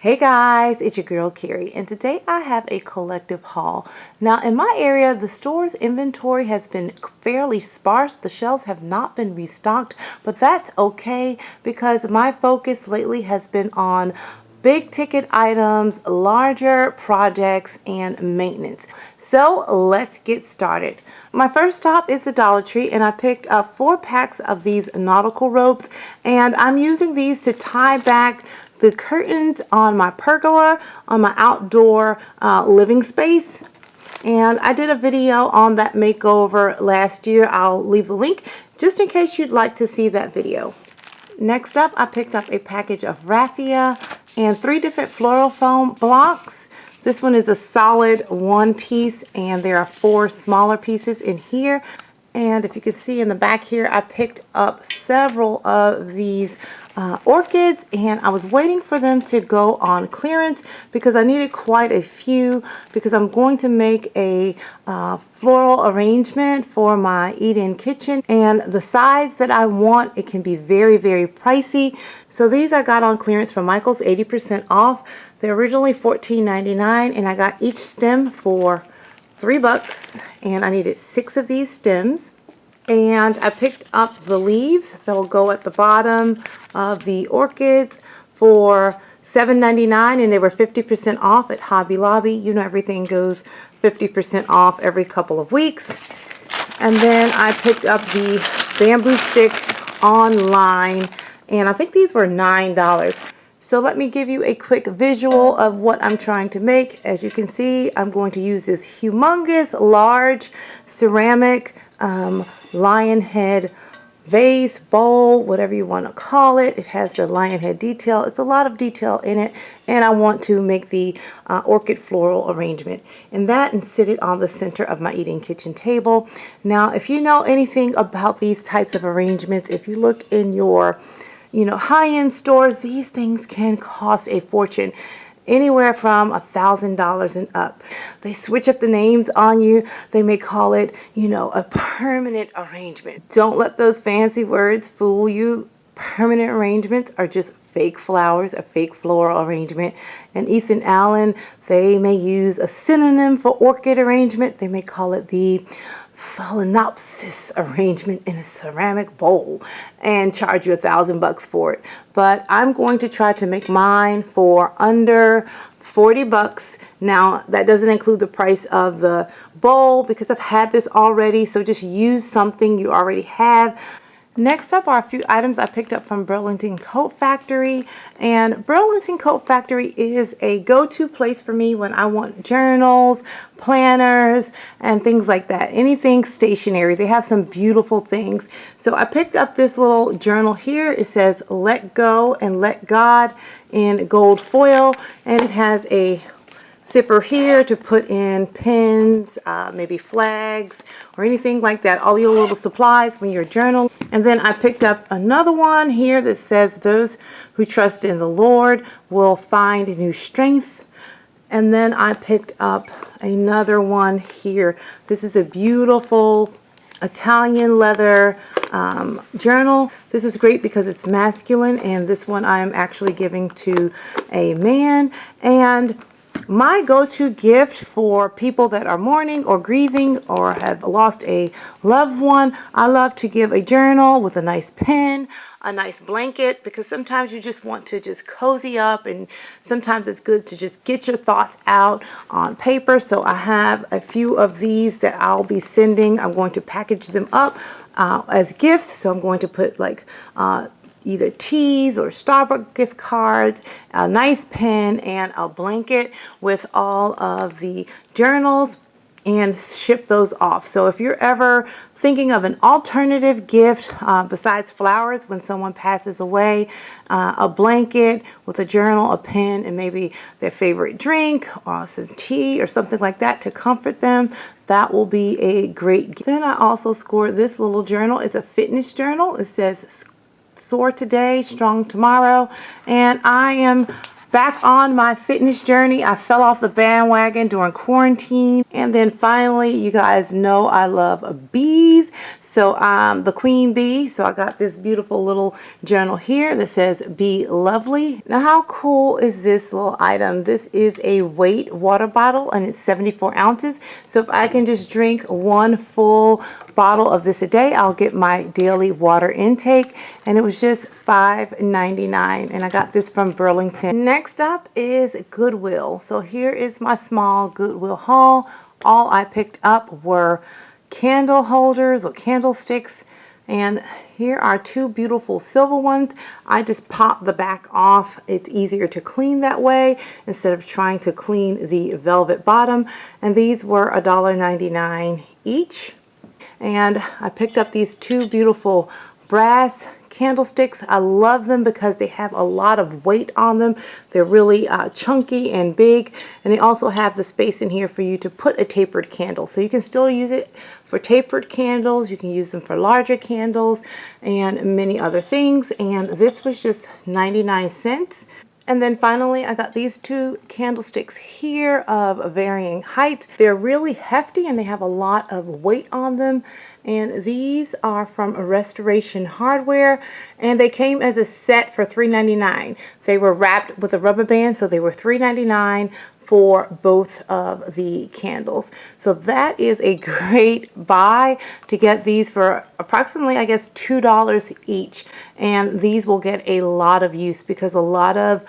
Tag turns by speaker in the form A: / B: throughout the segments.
A: Hey guys, it's your girl Carrie, and today I have a collective haul. Now in my area, the store's inventory has been fairly sparse. The shelves have not been restocked, but that's okay because my focus lately has been on big ticket items, larger projects, and maintenance. So let's get started. My first stop is the Dollar Tree, and I picked up 4 packs of these nautical ropes, and I'm using these to tie back the curtains on my pergola, on my outdoor living space. And I did a video on that makeover last year. I'll leave the link just in case you'd like to see that video. Next up, I picked up a package of raffia and 3 different floral foam blocks. This one is a solid 1 piece, and there are 4 smaller pieces in here. And if you can see in the back here, I picked up several of these orchids, and I was waiting for them to go on clearance because I needed quite a few, because I'm going to make a floral arrangement for my eat-in kitchen, and the size that I want, it can be very, very pricey. So these I got on clearance from Michael's, 80% off. They're originally $14.99, and I got each stem for $3, and I needed 6 of these stems. And I picked up the leaves that will go at the bottom of the orchids for $7.99, and they were 50% off at Hobby Lobby. You know, everything goes 50% off every couple of weeks. And then I picked up the bamboo sticks online, and I think these were $9. So let me give you a quick visual of what I'm trying to make. As you can see, I'm going to use this humongous, large ceramic lion head vase, bowl, whatever you want to call it. It has the lion head detail. It's a lot of detail in it, and I want to make the orchid floral arrangement and sit it on the center of my eating kitchen table. Now, if you know anything about these types of arrangements, if you look in your high-end stores, these things can cost a fortune, anywhere from $1,000 and up. They switch up the names on you. They may call it, a permanent arrangement. Don't let those fancy words fool you. Permanent arrangements are just fake flowers, a fake floral arrangement. And Ethan Allen, they may use a synonym for orchid arrangement. They may call it the phalaenopsis arrangement in a ceramic bowl and charge you $1,000 for it. But I'm going to try to make mine for under $40. Now, that doesn't include the price of the bowl because I've had this already, so just use something you already have. Next up are a few items I picked up from Burlington Coat Factory, and Burlington Coat Factory is a go-to place for me when I want journals, planners, and things like that. Anything stationery. They have some beautiful things. So I picked up this little journal here. It says Let Go and Let God in gold foil, and it has a zipper here to put in pins, maybe flags, or anything like that. All your little supplies when you're journaling. And then I picked up another one here that says those who trust in the Lord will find new strength. And then I picked up another one here. This is a beautiful Italian leather journal. This is great because it's masculine, and this one I am actually giving to a man. And my go-to gift for people that are mourning or grieving or have lost a loved one, I love to give a journal with a nice pen, a nice blanket, because sometimes you just want to just cozy up, and sometimes it's good to just get your thoughts out on paper. So I have a few of these that I'll be sending. I'm going to package them up as gifts. So I'm going to put like either teas or Starbucks gift cards, a nice pen, and a blanket with all of the journals, and ship those off. So if you're ever thinking of an alternative gift besides flowers when someone passes away, a blanket with a journal, a pen, and maybe their favorite drink or some tea or something like that to comfort them, that will be a great gift. Then I also scored this little journal. It's a fitness journal. It says Soar Today, Strong Tomorrow, and I am back on my fitness journey. I fell off the bandwagon during quarantine. And then finally, you guys know I love bees. So I'm the queen bee. So I got this beautiful little journal here that says Be Lovely. Now how cool is this little item? This is a weight water bottle and it's 74 ounces. So if I can just drink one full bottle of this a day, I'll get my daily water intake. And it was just $5.99, and I got this from Burlington. Next up is Goodwill. So here is my small Goodwill haul. All I picked up were candle holders or candlesticks, and here are two beautiful silver ones. I just pop the back off. It's easier to clean that way instead of trying to clean the velvet bottom. And these were $1.99 each. And I picked up these two beautiful brass candlesticks. I love them because they have a lot of weight on them. They're really chunky and big, and they also have the space in here for you to put a tapered candle. So you can still use it for tapered candles. You can use them for larger candles and many other things. And this was just 99 cents. And then finally, I got these two candlesticks here of varying heights. They're really hefty and they have a lot of weight on them. And these are from Restoration Hardware, and they came as a set for $3.99. They were wrapped with a rubber band, so they were $3.99 for both of the candles. So that is a great buy to get these for approximately, I guess, $2 each. And these will get a lot of use because a lot of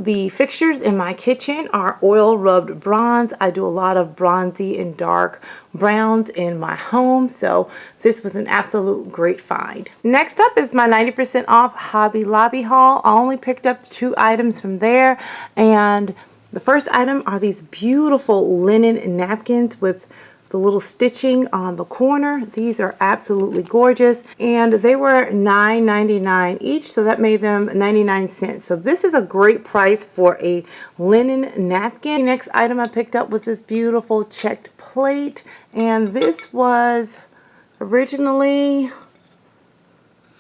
A: the fixtures in my kitchen are oil rubbed bronze. I do a lot of bronzy and dark browns in my home, so this was an absolute great find. Next up is my 90% off Hobby Lobby haul. I only picked up 2 items from there, and the first item are these beautiful linen napkins with the little stitching on the corner. These are absolutely gorgeous, and they were $9.99 each, so that made them 99 cents. So this is a great price for a linen napkin. The next item I picked up was this beautiful checked plate, and this was originally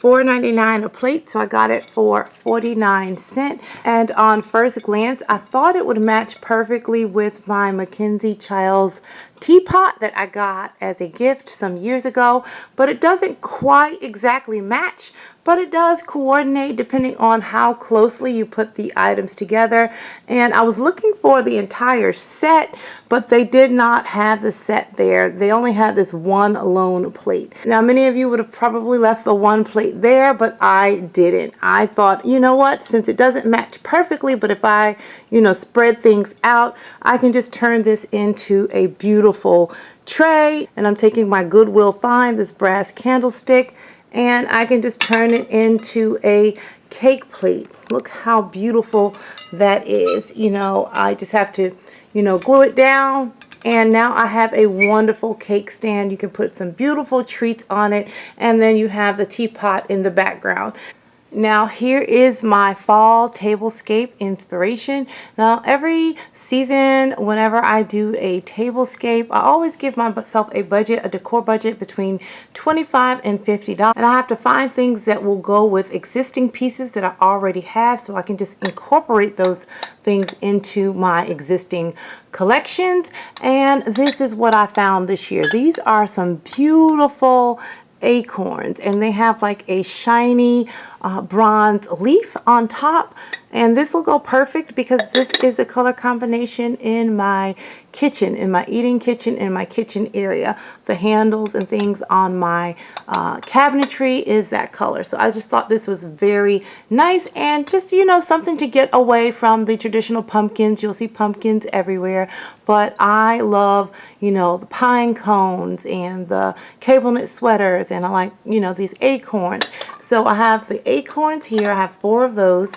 A: $4.99 a plate, so I got it for 49 cents. And on first glance, I thought it would match perfectly with my Mackenzie Childs teapot that I got as a gift some years ago, but it doesn't quite exactly match, but it does coordinate depending on how closely you put the items together. And I was looking for the entire set, but they did not have the set there. They only had this one lone plate. Now, many of you would have probably left the one plate there, but I didn't. I thought, you know what, since it doesn't match perfectly, but if I, spread things out, I can just turn this into a beautiful tray. And I'm taking my Goodwill find, this brass candlestick, and I can just turn it into a cake plate. Look how beautiful that is. I just have to, glue it down, and now I have a wonderful cake stand. You can put some beautiful treats on it, and then you have the teapot in the background. Now here is my fall tablescape inspiration. Now every season, whenever I do a tablescape, I always give myself a budget, a decor budget between $25 and $50. And I have to find things that will go with existing pieces that I already have, so I can just incorporate those things into my existing collections. And this is what I found this year. These are some beautiful acorns, and they have like a shiny bronze leaf on top, and this will go perfect because this is a color combination in my kitchen, in my eating kitchen, in my kitchen area. The handles and things on my cabinetry is that color, so I just thought this was very nice, and just something to get away from the traditional pumpkins. You'll see pumpkins everywhere, but I love the pine cones and the cable knit sweaters, and I like these acorns. So I have the acorns here. I have 4 of those.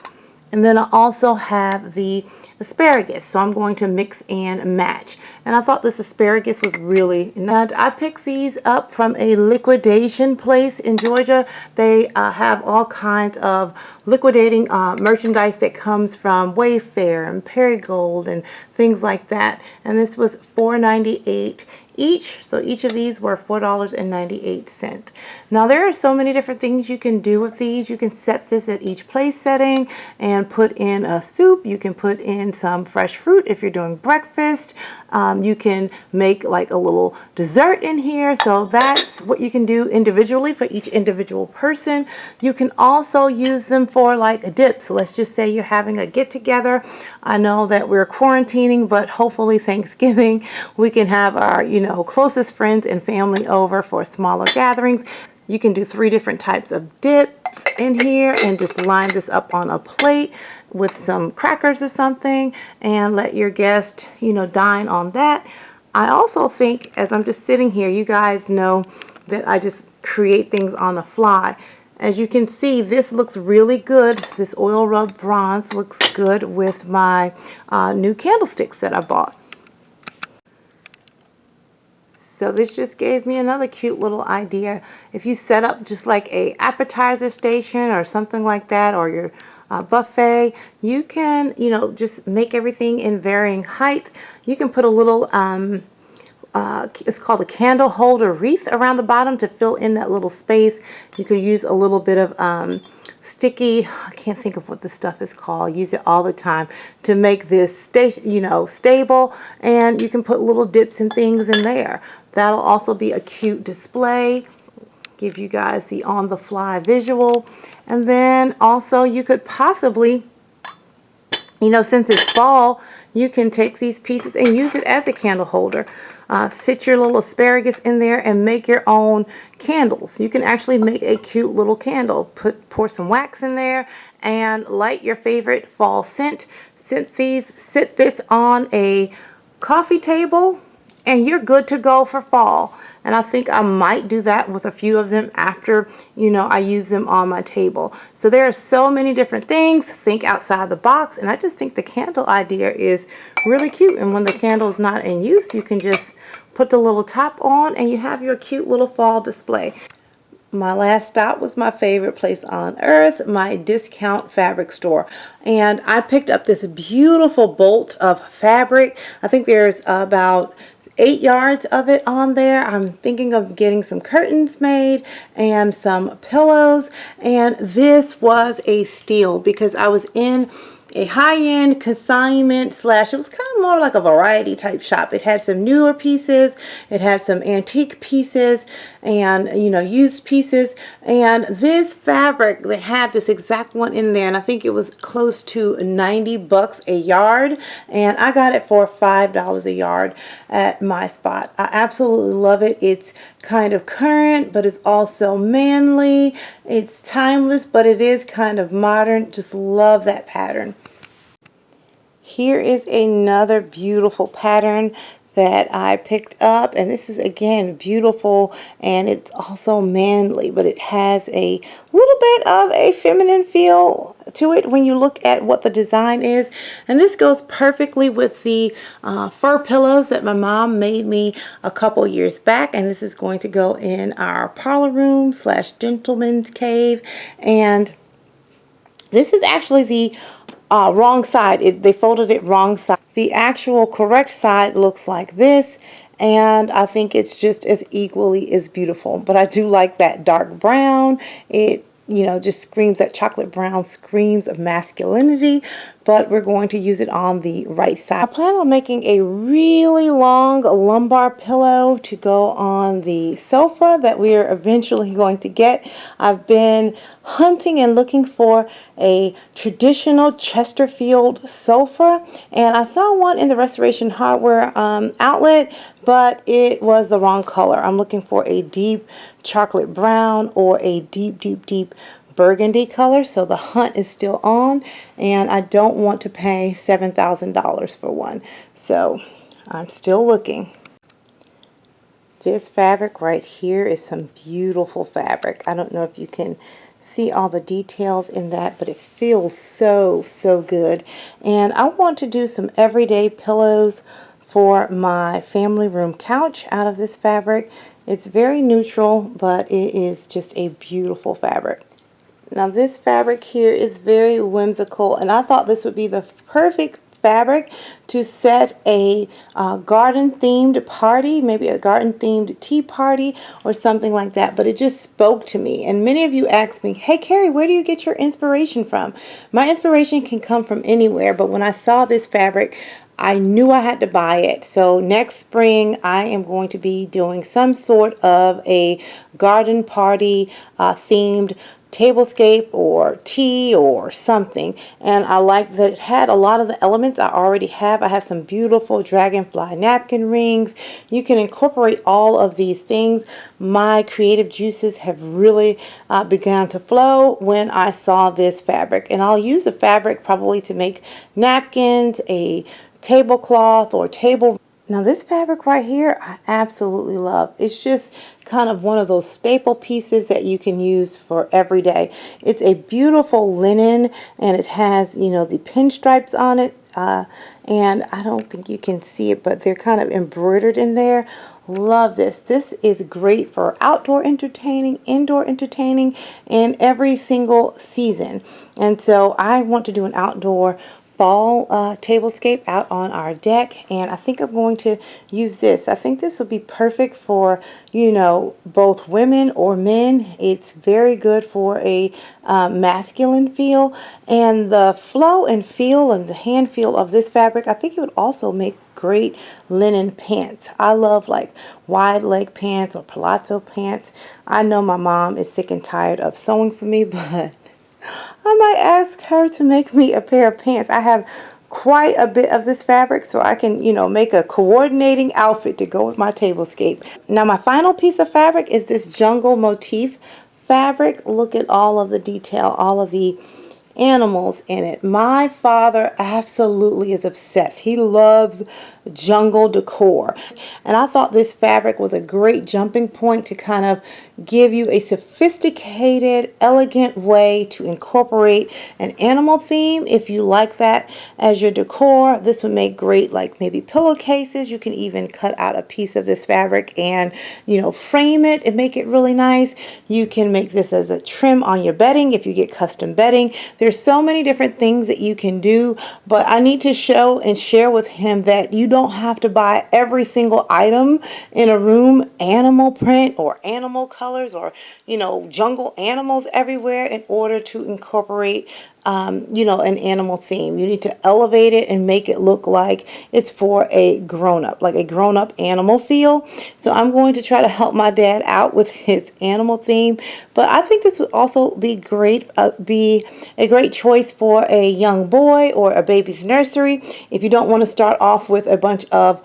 A: And then I also have the asparagus. So I'm going to mix and match. And I thought this asparagus was really nice. I picked these up from a liquidation place in Georgia. They have all kinds of liquidating merchandise that comes from Wayfair and Perigold and things like that. And this was $4.98 each. So each of these were $4.98. Now there are so many different things you can do with these. You can set this at each place setting and put in a soup. You can put in some fresh fruit if you're doing breakfast. You can make like a little dessert in here. So that's what you can do individually for each individual person. You can also use them for like a dip. So let's just say you're having a get together. I know that we're quarantining, but hopefully Thanksgiving we can have our, closest friends and family over for smaller gatherings. You can do 3 different types of dips in here and just line this up on a plate with some crackers or something and let your guest, dine on that. I also think, as I'm just sitting here, you guys know that I just create things on the fly. As you can see, this looks really good. This oil rub bronze looks good with my new candlesticks that I bought. So this just gave me another cute little idea. If you set up just like a appetizer station or something like that, or your buffet, you can, just make everything in varying heights. You can put a little, it's called a candle holder wreath around the bottom to fill in that little space. You could use a little bit of sticky, I can't think of what this stuff is called. I use it all the time to make this stable, and you can put little dips and things in there. That'll also be a cute display. Give you guys the on-the-fly visual. And then also you could possibly, since it's fall, you can take these pieces and use it as a candle holder. Sit your little asparagus in there and make your own candles. You can actually make a cute little candle. Pour some wax in there and light your favorite fall scent. Sit this on a coffee table and you're good to go for fall. And I think I might do that with a few of them after, I use them on my table. So there are so many different things. Think outside the box. And I just think the candle idea is really cute. And when the candle is not in use, you can just put the little top on and you have your cute little fall display. My last stop was my favorite place on earth, my discount fabric store. And I picked up this beautiful bolt of fabric. I think there's about 8 yards of it on there. I'm thinking of getting some curtains made and some pillows. And this was a steal because I was in a high-end consignment slash, it was kind of more like a variety type shop. It had some newer pieces, it had some antique pieces, and used pieces. And this fabric, they had this exact one in there, and I think it was close to 90 bucks a yard, and I got it for $5 a yard at my spot. I absolutely love it. It's kind of current, but it's also manly. It's timeless, but it is kind of modern. Just love that pattern. Here is another beautiful pattern that I picked up, and this is again beautiful, and it's also manly, but it has a little bit of a feminine feel to it when you look at what the design is. And this goes perfectly with the fur pillows that my mom made me a couple years back, and this is going to go in our parlor room slash gentleman's cave. And this is actually the wrong side. They folded it wrong side. The actual correct side looks like this, and I think it's just as equally as beautiful. But I do like that dark brown. It just screams, that chocolate brown screams of masculinity, but we're going to use it on the right side. I plan on making a really long lumbar pillow to go on the sofa that we are eventually going to get. I've been hunting and looking for a traditional Chesterfield sofa, and I saw one in the Restoration Hardware outlet, but it was the wrong color. I'm looking for a deep chocolate brown or a deep burgundy color, so the hunt is still on, and I don't want to pay $7,000 for one, so I'm still looking. This fabric right here is some beautiful fabric. I don't know if you can see all the details in that, but it feels so good. And I want to do some everyday pillows for my family room couch out of this fabric. It's very neutral, but it is just a beautiful fabric. Now this fabric here is very whimsical, and I thought this would be the perfect fabric to set a garden themed party, maybe a garden themed tea party or something like that. But it just spoke to me. And many of you asked me, hey Carrie, where do you get your inspiration from? My inspiration can come from anywhere, but when I saw this fabric, I knew I had to buy it. So next spring, I am going to be doing some sort of a garden party themed tablescape or tea or something. And I like that it had a lot of the elements I already have. I have some beautiful Dragonfly napkin rings. You can incorporate all of these things. My creative juices have really begun to flow when I saw this fabric. And I'll use the fabric probably to make napkins, a tablecloth or table. Now this fabric right here, I absolutely love. It's just kind of one of those staple pieces that you can use for every day. It's a beautiful linen, and it has, you know, the pinstripes on it. And I don't think you can see it, but they're kind of embroidered in there. Love this. This is great for outdoor entertaining, indoor entertaining, and every single season. And so I want to do an outdoor fall tablescape out on our deck, and I think I'm going to use this. I think this will be perfect for, you know, both women or men. It's very good for a masculine feel, and the flow and feel and the hand feel of this fabric, I think it would also make great linen pants. I love like wide leg pants or palazzo pants. I know my mom is sick and tired of sewing for me, but I might ask her to make me a pair of pants. I have quite a bit of this fabric, so I can, you know, make a coordinating outfit to go with my tablescape. Now my final piece of fabric is this jungle motif fabric. Look at all of the detail, all of the animals in it. My father absolutely is obsessed. He loves jungle decor, and I thought this fabric was a great jumping point to kind of give you a sophisticated, elegant way to incorporate an animal theme. If you like that as your decor, this would make great, like maybe pillowcases. You can even cut out a piece of this fabric and, you know, frame it and make it really nice. You can make this as a trim on your bedding if you get custom bedding. There's so many different things that you can do, but I need to show and share with him that you don't have to buy every single item in a room animal print or animal colors or, you know, jungle animals everywhere in order to incorporate you know, an animal theme. You need to elevate it and make it look like it's for a grown-up, like a grown-up animal feel. So I'm going to try to help my dad out with his animal theme. But I think this would also be be a great choice for a young boy or a baby's nursery. If you don't want to start off with a bunch of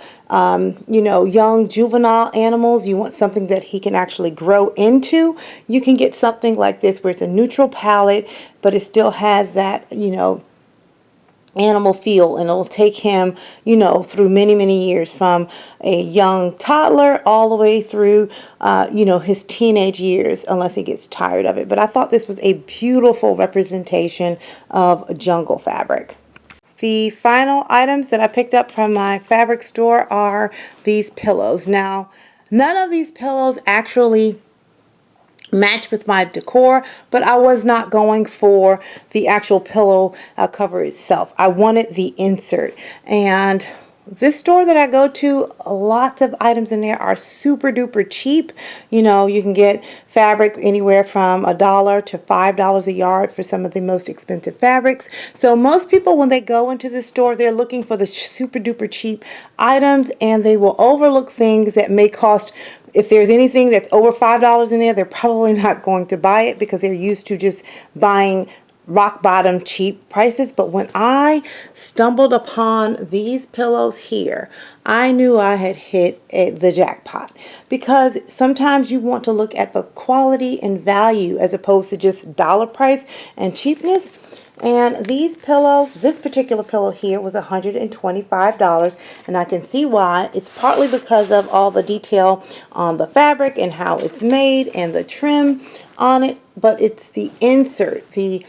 A: you know, young juvenile animals, you want something that he can actually grow into, you can get something like this where it's a neutral palette, but it still has that, you know, animal feel, and it'll take him, you know, through many, many years, from a young toddler all the way through, you know, his teenage years, unless he gets tired of it. But I thought this was a beautiful representation of jungle fabric. The final items that I picked up from my fabric store are these pillows. Now, none of these pillows actually match with my decor, but I was not going for the actual pillow cover itself. I wanted the insert, and this store that I go to, lots of items in there are super duper cheap. You know, you can get fabric anywhere from $1 to $5 a yard for some of the most expensive fabrics. So most people, when they go into the store, they're looking for the super duper cheap items, and they will overlook things that may cost, if there's anything that's over $5 in there, they're probably not going to buy it because they're used to just buying rock bottom cheap prices. But when I stumbled upon these pillows here, I knew I had hit the jackpot, because sometimes you want to look at the quality and value as opposed to just dollar price and cheapness. And these pillows, this particular pillow here was $125, and I can see why. It's partly because of all the detail on the fabric and how it's made and the trim on it, but it's the insert, the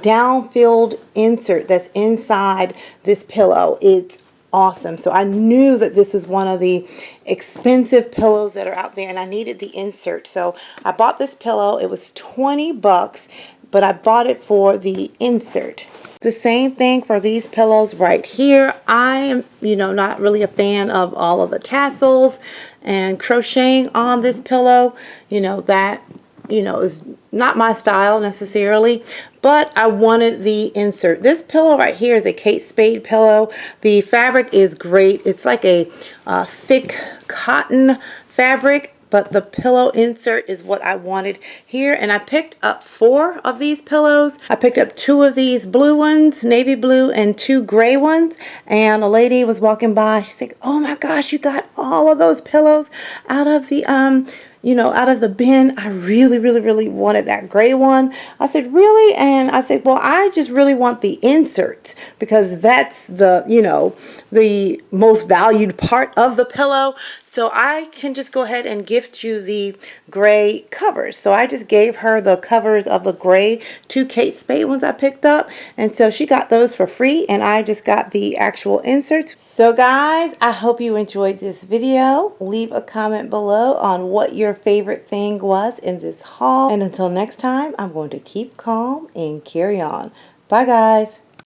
A: down-filled insert that's inside this pillow. It's awesome. So I knew that this was one of the expensive pillows that are out there, and I needed the insert. So I bought this pillow. It was 20 bucks. but I bought it for the insert. The same thing for these pillows right here. I am, not really a fan of all of the tassels and crocheting on this pillow. That is not my style necessarily, but I wanted the insert. This pillow right here is a Kate Spade pillow. The fabric is great. It's like a thick cotton fabric, but the pillow insert is what I wanted here. And I picked up 4 of these pillows. I picked up 2 of these blue ones, navy blue, and 2 gray ones. And a lady was walking by. She's like, "Oh my gosh, you got all of those pillows out of the out of the bin. I really, really, really wanted that gray one." I said, "Really?" And I said, "Well, I just really want the insert because that's the, the most valued part of the pillow. So I can just go ahead and gift you the gray covers." So I just gave her the covers of the gray 2 Kate Spade ones I picked up. And so she got those for free, and I just got the actual inserts. So guys, I hope you enjoyed this video. Leave a comment below on what your favorite thing was in this haul. And until next time, I'm going to keep calm and carry on. Bye guys.